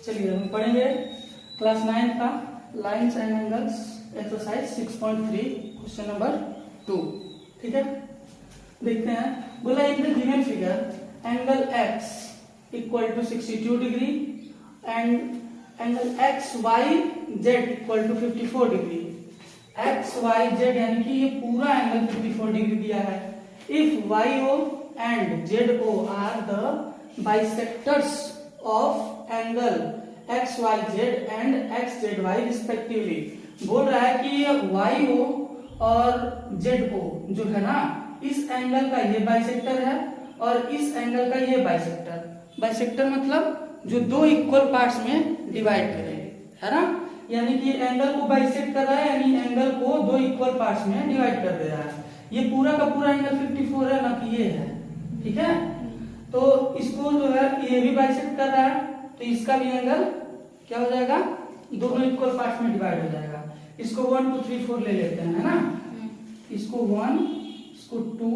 चलिए हम पढ़ेंगे क्लास 9 का lines and angles exercise 6.3 question number 2। ठीक है, देखते हैं। बोला in the given figure angle x equal to 62 degree and angle X Y Z equal to 54 degree. X Y Z यानी कि ये पूरा एंगल 54 डिग्री दिया है। If Y O and Z O are the bisectors of angle X Y Z and X Z Y respectively. बोल रहा है कि ये वाई ओ और जेड ओ जो है ना, इस एंगल का ये बाइसेक्टर है और इस एंगल का ये बाइसेक्टर। बाइसेक्टर मतलब जो दो इक्वल पार्ट्स में डिवाइड करेंगे, है ना। यानी कि एंगल को बाइसेक्ट कर रहा है, यानी एंगल को दो इक्वल पार्ट्स में डिवाइड कर दे रहा है। ये पूरा का पूरा एंगल 54 है ना, कि ये है। ठीक है, तो इसको जो है ये भी बाइसेक्ट कर रहा है, तो इसका भी एंगल क्या हो जाएगा, दोनों इक्वल पार्ट्स में डिवाइड हो जाएगा। इसको 1 2 3 4 ले लेते हैं, है ना। इसको 1, इसको 2,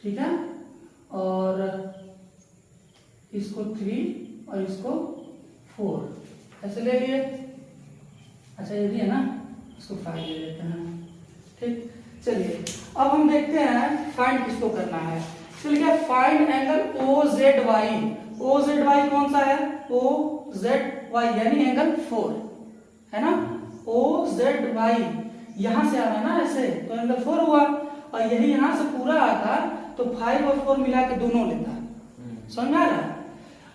ठीक है, और इसको 3 और इसको 4 ऐसे ले लिए। अच्छा ये भी है ना, इसको 5 ले लेते हैं। ठीक, चलिए अब हम देखते हैं फाइंड किसको करना है। चलिए find angle O Z Y. O Z Y कौन सा है, ओ जेड वाई यानी एंगल 4 है ना। ओ जेड वाई यहां से आ रहा है ना ऐसे, तो एंगल 4 हुआ, और यही यहां से पूरा आता तो 5 और 4 मिला के दोनों लेता। समझ में आ रहा है।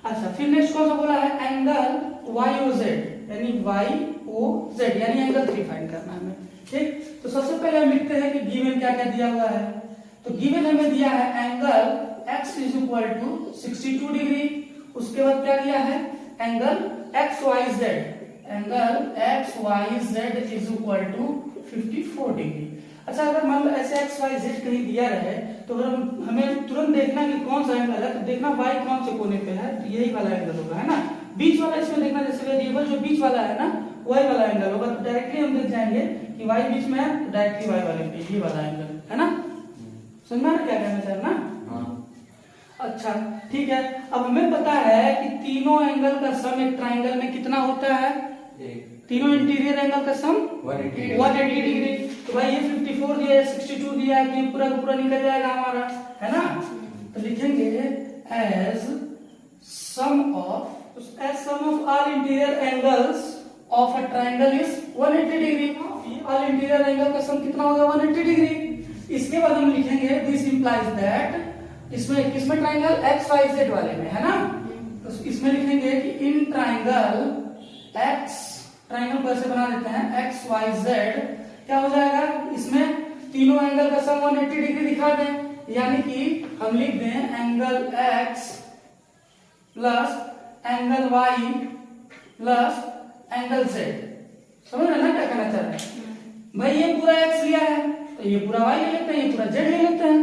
अच्छा फिर नेक्स्ट कौन सा बोला है, एंगल वाई ओ जेड यानी वाई ओ जेड यानी एंगल 3 फाइंड करना है हमें। ठीक, तो सबसे पहले हम लिखते हैं कि गिवन क्या क्या दिया हुआ है। तो गिवन हमें दिया है angle x is equal to 62 degree. उसके बाद क्या दिया है, angle X Y Z, angle X Y Z is equal to 54 degree. अच्छा अगर मान लो ऐसे एक्स वाई जेड कहीं दिया रहे तो हमें तुरंत देखना कि कौन सा एंगल है, तो देखना वाई कौन से कोने पे है, तो यही वाला एंगल होगा, है ना। बीच वाला इसमें देखना, जैसे वेरिएबल जो बीच वाला है ना वही वाला एंगल होगा, तो डायरेक्टली हम देख जाएंगे कि वाई बीच में है, तो डायरेक्टली वाई वाले पे ये वाला एंगल है ना। समझ में क्या कहना चाह रहा ना। अच्छा ठीक है, अब हमें पता है कि तीनों एंगल का सम एक ट्राइंगल में कितना होता है, तीनों इंटीरियर एंगल का सम 180 डिग्री। तो भाई ये 54 दिया है, 62 दिया है, तो ये पूरा पूरा निकल जाएगा हमारा, है ना। तो लिखेंगे as sum of all interior angles of a triangle is 180 degree. All interior angle का सम कितना होगा, 180 डिग्री। इसके बाद हम लिखेंगे दिस इंप्लाइज दैट, इसमें किसमें ट्राइंगल एक्स वाई जेड वाले में, है ना। तो इसमें लिखेंगे कि इन ट्राइंगल एक्स, ट्राइंगल को ऐसे बना देते हैं एक्स वाई जेड, क्या हो जाएगा, इसमें तीनों एंगल का सम 180 डिग्री दिखा दें। यानी कि हम लिख दें angle X plus angle Y plus angle Z. समझ रहे ना क्या कहना चाह रहे हैं। भाई ये पूरा एक्स लिया है तो ये पूरा वाई ले लेते हैं, ये पूरा जेड ले लेते हैं,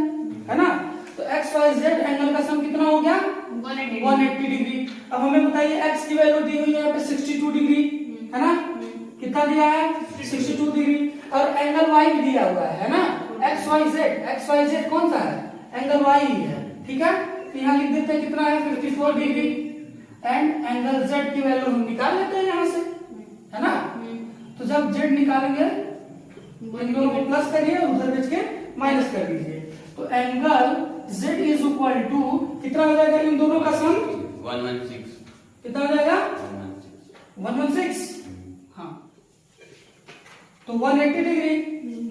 है ना। तो एक्स वाई जेड एंगल का सम कितना हो गया, 180 डिग्री। अब हमें बताइए एक्स की वैल्यू दी हुई है यहाँ पे 62 डिग्री, है ना। कितना दिया है, 62 डिग्री, और एंगल वाई भी दिया हुआ है ना, X Y Z. X Y Z कौन सा है, एंगल वाई ही है। ठीक है, तो यहाँ लिख देते हैं कितना है, 54 डिग्री, एंड एंगल जेड की वैल्यू हम निकाल लेते हैं यहाँ से, है ना। तो जब जेड निकालेंगे इन दोनों को प्लस करिए, उधर भेज के माइनस कर दीजिए, तो angle Z is equal to कितना हो जाएगा, इन दोनों का सम 116। कितना हो जाएगा, 116। हाँ, तो 180 डिग्री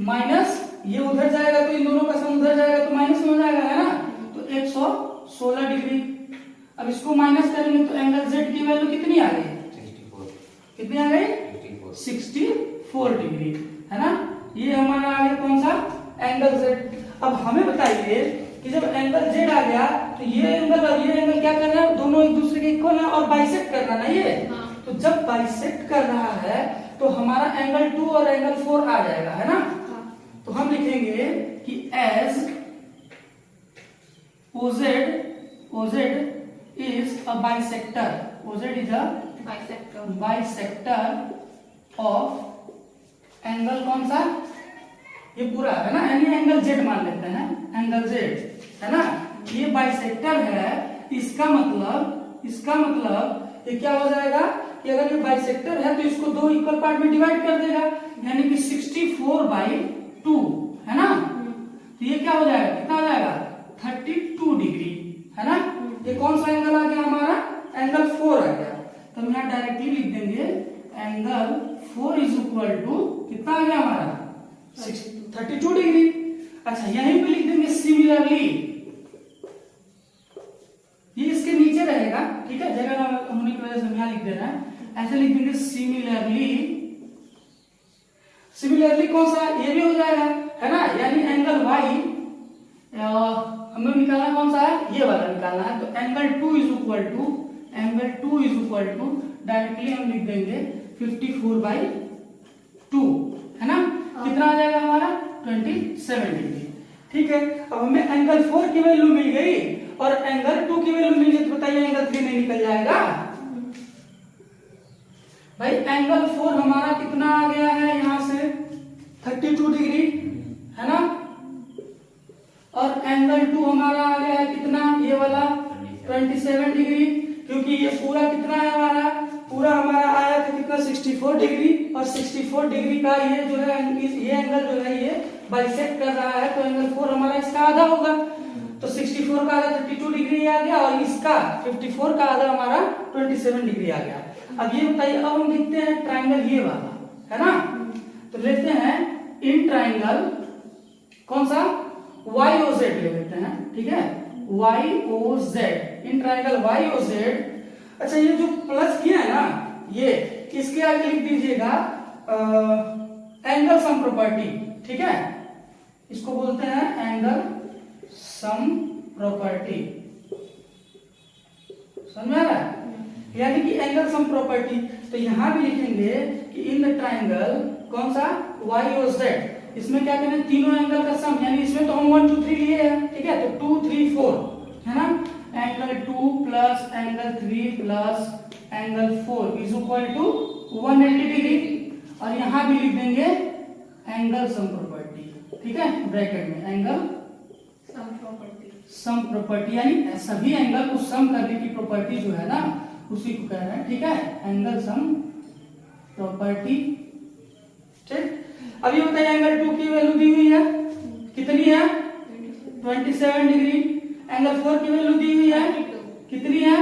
माइनस ये उधर जाएगा, तो इन दोनों का सम उधर जाएगा, तो माइनस में हो जाएगा, है ना। तो 116 डिग्री। अब इसको माइनस करेंगे तो एंगल जेड की वैल्यू कितनी आ गई, 64। कितनी आ गई, 64 डिग्री, है ना। ये हमारा आ गया कौन सा, एंगल जेड। अब हमें बताइए कि जब एंगल जेड आ गया तो ये एंगल और ये एंगल क्या कर रहा है, दोनों एक दूसरे के इक्वल है और बाइसेक्ट कर रहा है ये। तो जब बाइसेक्ट कर रहा है तो हमारा एंगल 2 और एंगल 4 आ जाएगा, है ना। तो हम लिखेंगे कि as OZ is a bisector, OZ is a bisector of angle कौन सा, ये पूरा है ना, यानी एंगल जेड मान लेते हैं, एंगल जेड, है ना। ये बाइसेक्टर है, इसका मतलब ये क्या हो जाएगा कि अगर ये बाइसेक्टर है तो इसको दो इक्वल पार्ट में डिवाइड कर देगा, यानी कि 64/2 है ना। तो ये क्या हो जाएगा, कितना हो जाएगा 32 डिग्री है ना। ये कौन सा एंगल आ गया हमारा, एंगल 4 आ गया। तो हम यहाँ डायरेक्टली लिख देंगे एंगल 4 इज इक्वल टू कितना आ गया हमारा 32 डिग्री। अच्छा यहीं पे लिख देंगे सिमिलरली, ये इसके नीचे रहेगा, ठीक है, जगह ना होने की वजह से हम यहाँ लिख दे रहे हैं, ऐसे लिख देंगे सिमिलरली। सिमिलरली कौन सा, ये भी हो जाएगा है ना, यानी एंगल वाई हमें निकालना कौन सा है, ये वाला निकालना है। तो angle 2 is equal to directly हम लिख देंगे 54/2 है ना। कितना आ जाएगा हमारा 27 डिग्री। ठीक है, अब हमें एंगल 4 की वैल्यू मिल गई और एंगल 2 की वैल्यू मिल गई, तो बताइए एंगल 3 नहीं निकल जाएगा भाई। एंगल 4 हमारा कितना आ गया है यहाँ से 32 डिग्री है ना, और एंगल 2 हमारा आ गया है कितना, ये वाला 27 डिग्री, क्योंकि ये पूरा कितना है हमारा, पूरा हमारा आया था कितना 64 डिग्री, और 64 डिग्री का ये जो है ये एंगल जो है ये बाइसेक्ट कर रहा है, तो एंगल 4 हमारा इसका आधा होगा। तो 64 का आधा 32 डिग्री आ गया, और इसका 54 का आधा हमारा 27 डिग्री आ गया। अब ये बताइए, अब हम देखते हैं ट्राइंगल ये वाला है ना, तो लेते हैं इन ट्राइंगल कौन सा YOZ ले लेते हैं, ठीक है, YOZ, इन ट्राइंगल YOZ। अच्छा ये जो प्लस किया है ना, ये इसके आगे लिख दीजिएगा एंगल सम प्रॉपर्टी, ठीक है, इसको बोलते हैं एंगल सम प्रॉपर्टी, समझ में आ रहा है, यानी कि एंगल सम प्रॉपर्टी। तो यहां भी लिखेंगे कि इन द ट्राइंगल कौन सा YOZ, इसमें क्या कहते हैं तीनों एंगल का सम, यानी इसमें तो हम 1 2 3 लिए हैं, ठीक है, तो 2 3 4 है ना, angle 2 plus angle 3 plus angle 4 is equal to 180 degree, और यहां भी लिख देंगे एंगल सम प्रॉपर्टी, ठीक है, ब्रैकेट में एंगल सम प्रॉपर्टी, यानी सभी एंगल को सम करने की प्रॉपर्टी जो है ना उसी को कह रहे हैं, ठीक है, एंगल सम प्रॉपर्टी। ठीक, अब ये बताइए एंगल 2 की वैल्यू दी हुई है कितनी है 27 डिग्री, एंगल 4 की वैल्यू दी हुई है कितनी है,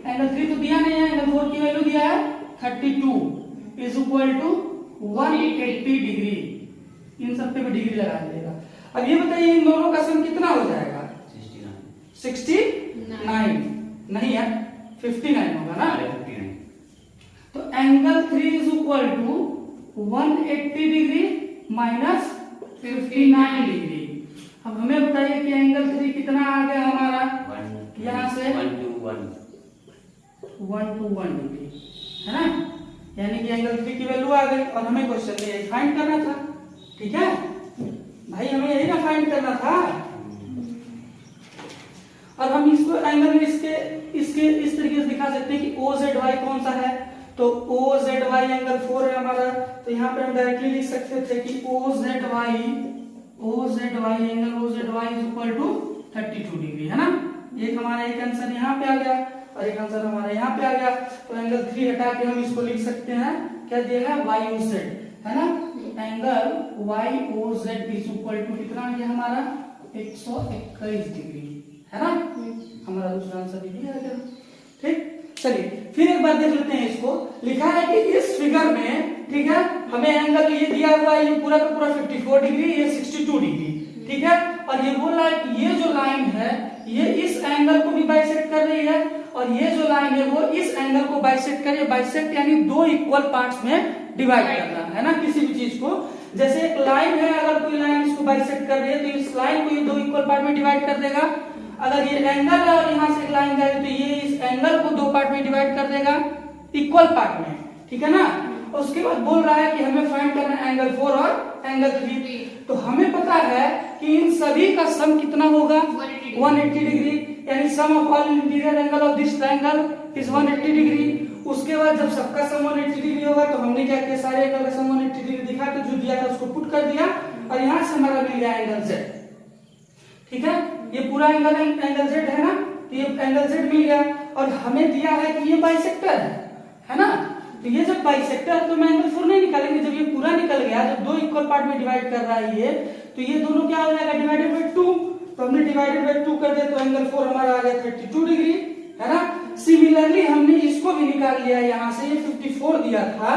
एंगल 3 तो दिया नहीं है, एंगल 4 की वैल्यू दिया है 32 इज इक्वल टू 180 डिग्री, इन सब पे भी डिग्री लगा दीजिएगा। अब ये बताइए इन दोनों का सम कितना हो जाएगा 69 नहीं है 59 होगा ना, तो angle 3 is equal to 180 degree minus 59 degree. अब हमें बताइए कि एंगल 3 कितना आ गया हमारा, यहाँ से 1 to 1 डिग्री है ना, यानी कि एंगल 3 की वैल्यू आ गई, और हमें क्वेश्चन में यही फाइंड करना था, ठीक है भाई, हमें यही ना फाइंड करना था। और हम इसको एंगल में इसके इस तरीके से दिखा सकते हैं कि OZY कौन सा है, तो OZY एंगल 4 है हमारा, तो यहाँ पे हम डायरेक्टली लिख सकते थे कि OZY angle OZY is equal to 32 degree है ना। एक हमारा एक आंसर यहाँ पे आ गया और एक आंसर हमारा यहाँ पे आ गया, तो एंगल 3 हटा के हम इसको लिख सकते हैं, क्या दिया है YOZ है ना, angle YOZ is equal to कितना आ गया हमारा 121 डिग्री है ना, हमारा दूसरा आंसर भी आ गया। ठीक, चलिए फिर एक बार देख लेते हैं, इसको लिखा है कि इस फिगर में, ठीक है, हमें एंगल ये दिया हुआ है, ये पूरा का पूरा 54 डिग्री, ये 62 डिग्री, ठीक है, और ये बोल रहा है कि ये जो लाइन है ये इस एंगल को भी बाइसेक्ट कर रही है, और ये जो लाइन है वो इस एंगल को बाइसेक्ट कर रही है। बाइसेक्ट यानी दो इक्वल पार्ट्स में डिवाइड करना है ना किसी भी चीज को, जैसे एक लाइन है, अगर कोई लाइन इसको बाइसेक्ट कर रही है तो इस लाइन को ये दो इक्वल पार्ट में डिवाइड कर देगा। अगर ये एंगल है और यहाँ से एक लाइन जाएगी तो ये इस एंगल को दो पार्ट में डिवाइड कर देगा, इक्वल पार्ट में, ठीक है ना। और उसके बाद बोल रहा है कि हमें फाइंड करना है एंगल 4 और एंगल 3, तो हमें पता है कि इन सभी का सम कितना होगा 180 डिग्री, यानी sum of all interior angle of this triangle is 180 degree. उसके बाद जब सबका सम 180 डिग्री होगा तो हमने क्या किया, सारे एंगल का सम 180 डिग्री दिखा के जो दिया था उसको पुट कर दिया, और यहाँ से हमारा मिल गया एंगल Z, ठीक है, ये पूरा एंगल Z है ना, तो ये एंगल Z मिल गया। और हमें दिया है कि ये बाइसेक्टर है ना। तो ये जब बाइसेक्टर तो मैं एंगल 4 नहीं निकालेंगे, जब ये पूरा निकल गया, जब दो इक्वल पार्ट में डिवाइड कर रहा है ये, तो ये दोनों क्या हो जाएगा डिवाइडेड बाय 2, तो हमने डिवाइडेड बाय 2 कर दिया तो एंगल 4 हमारा आ गया 32 डिग्री है ना। सिमिलरली हमने इसको भी निकाल लिया यहाँ से, ये 54 दिया था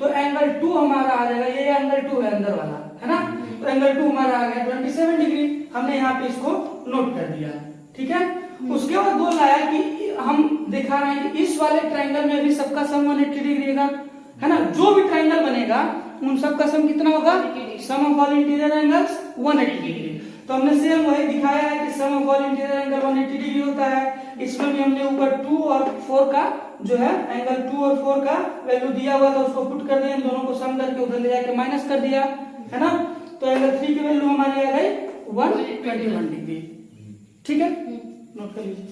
तो एंगल 2 हमारा आ जाएगा, ये एंगल 2 है अंदर वाला है ना, तो एंगल 2 हमारा आ गया 27 डिग्री, हमने यहाँ पे इसको नोट कर दिया। ठीक है, उसके बाद बोल रहा है कि हम दिखा रहे हैं कि इस वाले ट्रायंगल में भी सबका सम 180 डिग्री का है ना, जो भी ट्रायंगल बनेगा उन सबका सम कितना होगा, sum of all interior angles 180 degree. तो हमने सेम वही दिखाया है कि sum of all interior angle 180 degree होता है। इसमें भी हमने ऊपर 2 और 4 का जो है एंगल 2 और 4 का वैल्यू दिया हुआ था, उसको पुट कर दिया, दोनों को सम करके उधर ले जाके माइनस कर दिया है ना। तो एंगल 3 की वैल्यू हमारी आ गई 121 डिग्री। ठीक है, नोट कर लीजिए।